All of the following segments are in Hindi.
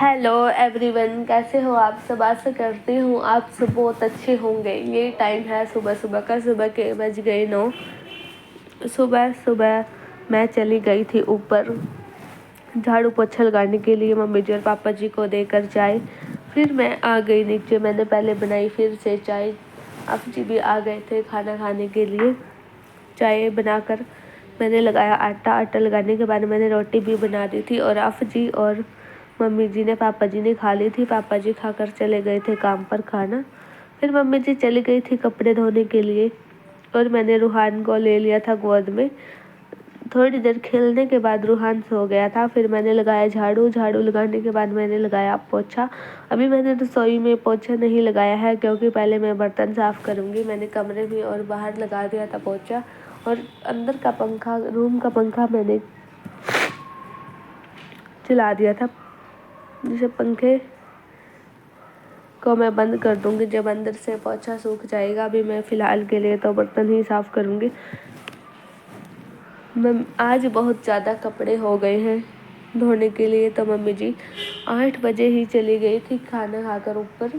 हेलो एवरीवन, कैसे हो आप सब। आशा करती हूँ आप सब बहुत अच्छे होंगे। ये टाइम है सुबह सुबह का। सुबह के बज गए 9। सुबह सुबह मैं चली गई थी ऊपर झाड़ू पोछा लगाने के लिए मम्मी जी और पापा जी को देकर चाय। फिर मैं आ गई नीचे। मैंने पहले बनाई फिर से चाय। आप जी भी आ गए थे खाना खाने के लिए। चाय बनाकर मैंने लगाया आटा लगाने के बाद मैंने रोटी भी बना दी थी और आप जी और मम्मी जी ने पापा जी ने खा ली थी। पापा जी खाकर चले गए थे काम पर खाना। फिर मम्मी जी चली गई थी कपड़े धोने के लिए और मैंने रूहान को ले लिया था गोद में। थोड़ी देर खेलने के बाद रूहान सो गया था। फिर मैंने लगाया झाड़ू लगाने के बाद मैंने लगाया पोछा। अभी मैंने रसोई में पोछा नहीं लगाया है क्योंकि पहले मैं बर्तन साफ़ करूँगी। मैंने कमरे में और बाहर लगा दिया था पोछा और अंदर का पंखा, रूम का पंखा मैंने चला दिया था। जिसे पंखे को मैं बंद कर दूंगी जब अंदर से पोछा सूख जाएगा। अभी मैं फ़िलहाल के लिए तो बर्तन ही साफ़ करूँगी। आज बहुत ज़्यादा कपड़े हो गए हैं धोने के लिए, तो मम्मी जी 8 बजे ही चली गई थी खाना खाकर ऊपर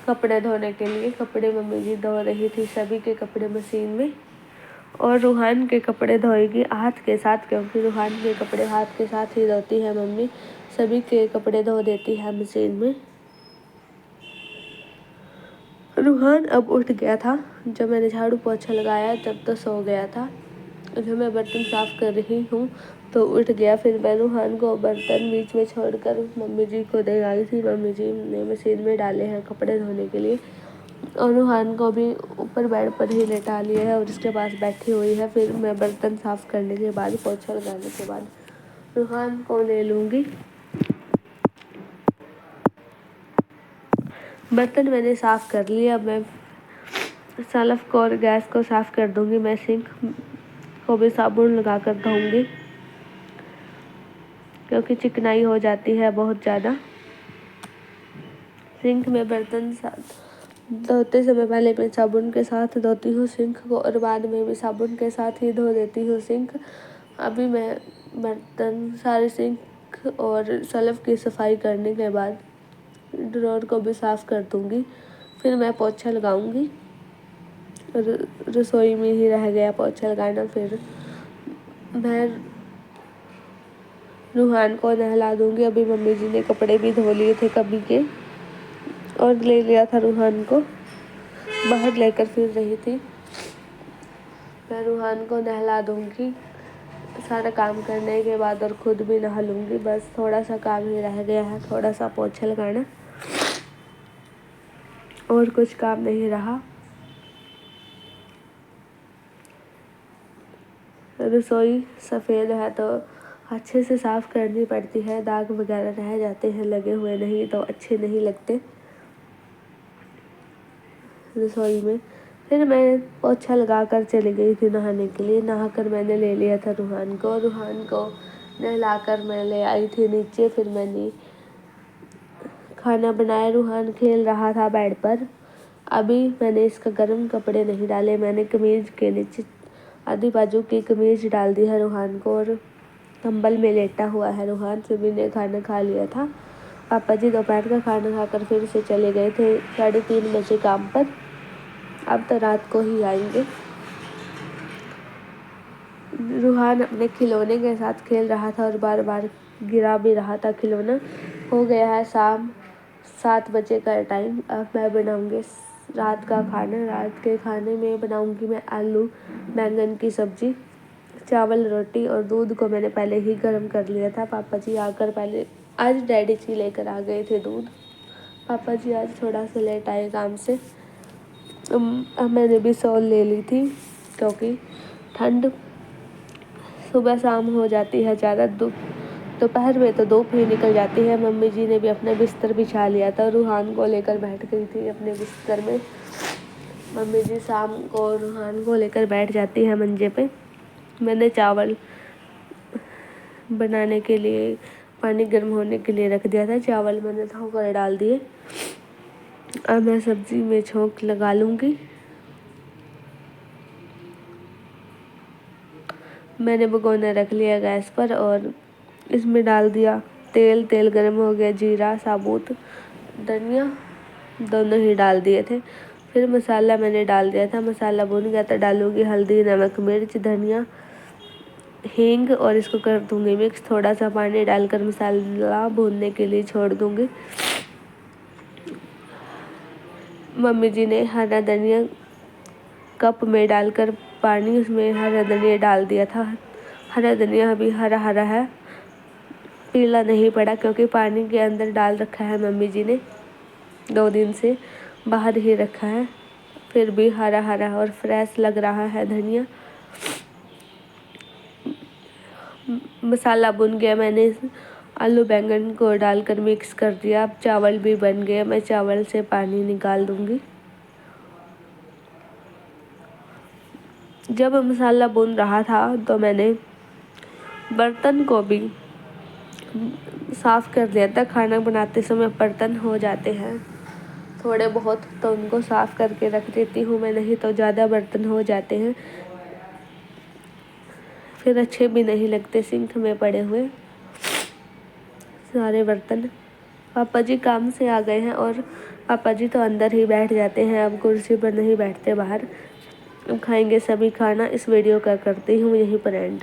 कपड़े धोने के लिए। कपड़े मम्मी जी धो रही थी, सभी के कपड़े मशीन में, और रूहान के कपड़े धोएगी हाथ के साथ क्योंकि रूहान के कपड़े हाथ के साथ ही धोती है मम्मी। सभी के कपड़े धो देती है मशीन में। रूहान अब उठ गया था। जब मैंने झाड़ू पोछा लगाया तब तो सो गया था। जब मैं बर्तन साफ़ कर रही हूँ तो उठ गया। फिर मैं रूहान को बर्तन बीच में छोड़कर मम्मी जी को दे आई थी। मम्मी जी ने मशीन में डाले हैं कपड़े धोने के लिए और रूहान को भी ऊपर बेड पर ही लेटा लिया है और उसके पास बैठी हुई है। फिर मैं बर्तन साफ़ करने के बाद, पोछा लगाने के बाद रूहान को ले लूँगी। बर्तन मैंने साफ़ कर लिया। अब मैं सल्फ को और गैस को साफ़ कर दूँगी। मैं सिंक को भी साबुन लगा कर धोऊँगी क्योंकि चिकनाई हो जाती है बहुत ज़्यादा। सिंक में बर्तन धोते समय पहले मैं साबुन के साथ धोती हूँ सिंक को और बाद में भी साबुन के साथ ही धो देती हूँ सिंक। अभी मैं बर्तन सारे सिंक और सल्फ की सफाई करने के बाद ड्रॉर को भी साफ़ कर दूँगी। फिर मैं पोछा लगाऊँगी। रसोई में ही रह गया पोछा लगाना। फिर मैं रूहान को नहला दूँगी। अभी मम्मी जी ने कपड़े भी धो लिए थे कभी के और ले लिया था रूहान को, बाहर लेकर फिर रही थी। मैं रूहान को नहला दूँगी सारा काम करने के बाद और खुद भी नहा लूँगी। बस थोड़ा सा काम ही रह गया है, थोड़ा सा पोछा लगाना, और कुछ काम नहीं रहा। रसोई सफ़ेद है तो अच्छे से साफ़ करनी पड़ती है। दाग वगैरह रह जाते हैं लगे हुए, नहीं तो अच्छे नहीं लगते रसोई में। फिर मैं पोछा लगा कर चली गई थी नहाने के लिए। नहाकर मैंने ले लिया था रूहान को नहलाकर मैं ले आई थी नीचे। फिर मैंने खाना बनाया। रूहान खेल रहा था बेड पर। अभी मैंने इसका गर्म कपड़े नहीं डाले। मैंने कमीज के नीचे आधी बाजू की कमीज डाल दी है रूहान को और कंबल में लेटा हुआ है रूहान। सभी ने खाना खा लिया था। पापा जी दोपहर का खाना खाकर फिर से चले गए थे 3:30 बजे काम पर। अब तो रात को ही आएंगे। रूहान अपने खिलौने के साथ खेल रहा था और बार बार गिरा भी रहा था खिलौना। हो गया है शाम 7 बजे का टाइम। अब मैं बनाऊंगी रात का खाना। रात के खाने में बनाऊंगी मैं आलू बैंगन की सब्जी, चावल, रोटी और दूध को मैंने पहले ही गर्म कर लिया था। पापा जी आकर पहले आज डैडी जी लेकर आ गए थे दूध। पापा जी आज थोड़ा सा लेट आए काम से। अब मैंने भी सॉल ले ली थी क्योंकि ठंड सुबह शाम हो जाती है ज़्यादा। दोपहर में तो धूप ही निकल जाती है। मम्मी जी ने भी अपना बिस्तर बिछा लिया था। रूहान को लेकर बैठ गई थी अपने बिस्तर में। मम्मी जी शाम को रूहान को लेकर बैठ जाती है मंजे पे। मैंने चावल बनाने के लिए पानी गर्म होने के लिए रख दिया था। चावल मैंने धोकर डाल दिए। अब मैं सब्जी में छोंक लगा लूँगी। मैंने भगोना रख लिया गैस पर और इसमें डाल दिया तेल गर्म हो गया, जीरा, साबुत धनिया दोनों ही डाल दिए थे। फिर मसाला मैंने डाल दिया था। मसाला भुन गया तो डालूंगी हल्दी, नमक, मिर्च, धनिया, हींग और इसको कर दूंगी मिक्स। थोड़ा सा पानी डालकर मसाला भूनने के लिए छोड़ दूंगी। मम्मी जी ने हरा धनिया कप में डालकर पानी, उसमें हरा धनिया डाल दिया था। हरा धनिया अभी हरा हरा है, पीला नहीं पड़ा, क्योंकि पानी के अंदर डाल रखा है मम्मी जी ने, 2 दिन से बाहर ही रखा है। फिर भी हरा हरा और फ्रेश लग रहा है धनिया। मसाला भुन गया, मैंने आलू बैंगन को डालकर मिक्स कर दिया। अब चावल भी बन गया, मैं चावल से पानी निकाल दूंगी। जब मसाला भुन रहा था तो मैंने बर्तन को भी साफ़ कर लिया था। खाना बनाते समय बर्तन हो जाते हैं थोड़े बहुत, तो उनको साफ़ करके रख देती हूँ मैं, नहीं तो ज़्यादा बर्तन हो जाते हैं, फिर अच्छे भी नहीं लगते सिंक में पड़े हुए सारे बर्तन। पापा जी काम से आ गए हैं और पापा जी तो अंदर ही बैठ जाते हैं, अब कुर्सी पर नहीं बैठते बाहर। अब खाएंगे सभी खाना। इस वीडियो का करती हूँ यहीं पर एंड।